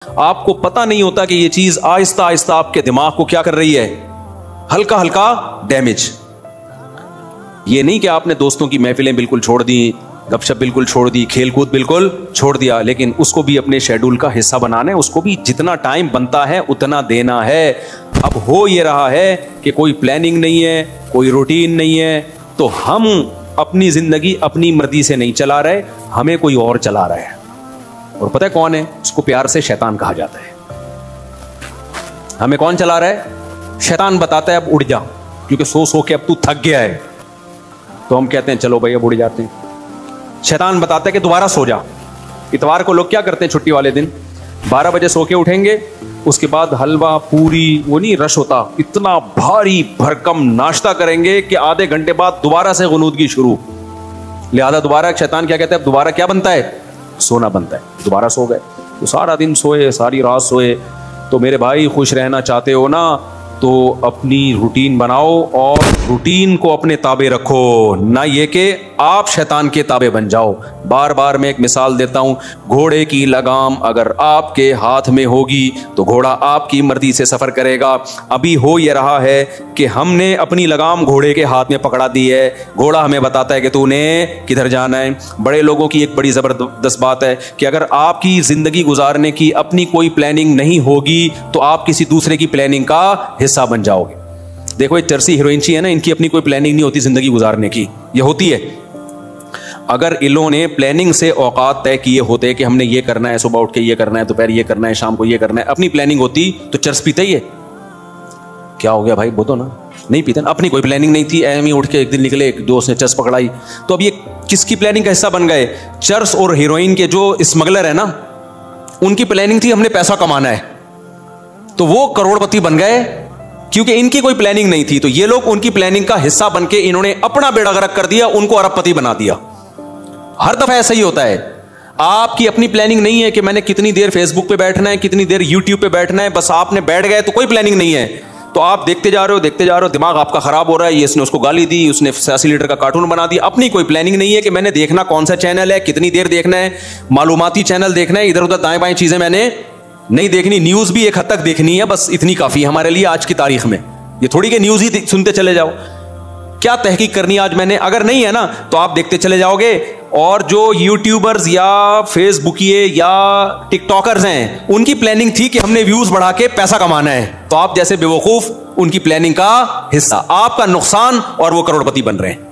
आपको पता नहीं होता कि ये चीज आहिस्ता आहिस्ता आपके दिमाग को क्या कर रही है, हल्का हल्का डैमेज। ये नहीं कि आपने दोस्तों की महफिलें बिल्कुल छोड़ दी, गपशप बिल्कुल छोड़ दी, खेलकूद बिल्कुल छोड़ दिया, लेकिन उसको भी अपने शेड्यूल का हिस्सा बनाना है, उसको भी जितना टाइम बनता है उतना देना है। अब हो ये रहा है कि कोई प्लानिंग नहीं है, कोई रूटीन नहीं है, तो हम अपनी जिंदगी अपनी मर्जी से नहीं चला रहे, हमें कोई और चला रहा है। और पता है कौन है? उसको प्यार से शैतान कहा जाता है। हमें कौन चला रहा है? शैतान बताता है अब उड़ जा, क्योंकि सो सो के अब तू थक गया है। तो हम कहते हैं चलो भाई अब उड़ जाते हैं। शैतान बताता है कि दोबारा सो जा। इतवार को लोग क्या करते हैं छुट्टी वाले दिन? 12 बजे सो के उठेंगे, उसके बाद हलवा पूरी, वो नहीं रश होता, इतना भारी भरकम नाश्ता करेंगे कि आधे घंटे बाद दोबारा से गुनूदगी शुरू। लिहाजा दोबारा शैतान क्या कहता है? दोबारा क्या बनता है? सोना बनता है। दोबारा सो गए तो सारा दिन सोए, सारी रात सोए। तो मेरे भाई खुश रहना चाहते हो ना, तो अपनी रूटीन बनाओ और रूटीन को अपने ताबे रखो, ना ये कि आप शैतान के ताबे बन जाओ। बार बार मैं एक मिसाल देता हूं, घोड़े की लगाम अगर आपके हाथ में होगी तो घोड़ा आपकी मर्जी से सफर करेगा। अभी हो ये रहा है कि हमने अपनी लगाम घोड़े के हाथ में पकड़ा दी है, घोड़ा हमें बताता है कि तूने किधर जाना है। बड़े लोगों की एक बड़ी जबरदस्त बात है कि अगर आपकी जिंदगी गुजारने की अपनी कोई प्लानिंग नहीं होगी तो आप किसी दूसरे की प्लानिंग का हिस्सा बन जाओगे। देखो ये चर्सी हीरोइनची है ना, इनकी अपनी कोई प्लानिंग नहीं होती जिंदगी गुजारने की, ये होती है। अगर इन्होंने प्लानिंग से औकात तय किए होते कि हमने ये करना है, सुबह उठ के ये करना है, दोपहर ये करना है, शाम को ये करना है, अपनी प्लानिंग होती तो चर्स पीते ही है। क्या हो गया भाई? बोलो ना, नहीं पीते ना। अपनी कोई प्लानिंग नहीं थी, एम ही उठ के एक दिन निकले, एक दोस्त ने चर्स पकड़ाई, तो अब ये किसकी प्लानिंग का हिस्सा बन गए? चर्स और हीरोइन के जो स्मगलर है ना, उनकी प्लानिंग थी हमने पैसा कमाना है, तो वो करोड़पति बन गए क्योंकि इनकी कोई प्लानिंग नहीं थी। तो ये लोग उनकी प्लानिंग का हिस्सा बनके इन्होंने अपना बेड़ा गर्क कर दिया, उनको अरबपति बना दिया। हर दफा ऐसा ही होता है। आपकी अपनी प्लानिंग नहीं है कि मैंने कितनी देर फेसबुक पे बैठना है, कितनी देर यूट्यूब पे बैठना है, बस आपने बैठ गए तो कोई प्लानिंग नहीं है। तो आप देखते जा रहे हो, दिमाग आपका खराब हो रहा है। ये इसने उसको गाली दी, उसने 80 लीटर का कार्टून बना दिया। अपनी कोई प्लानिंग नहीं है कि मैंने देखना कौन सा चैनल है, कितनी देर देखना है, मालूमाती चैनल देखना है, इधर उधर दाएं बाएं चीजें मैंने नहीं देखनी। न्यूज भी एक हद तक देखनी है, बस इतनी काफी है हमारे लिए आज की तारीख में। ये थोड़ी कि न्यूज ही सुनते चले जाओ। क्या तहकीक करनी आज मैंने? अगर नहीं है ना तो आप देखते चले जाओगे। और जो यूट्यूबर्स या फेसबुकिए या टिकटॉकर्स हैं, उनकी प्लानिंग थी कि हमने व्यूज बढ़ा के पैसा कमाना है, तो आप जैसे बेवकूफ उनकी प्लानिंग का हिस्सा, आपका नुकसान, और वो करोड़पति बन रहे हैं।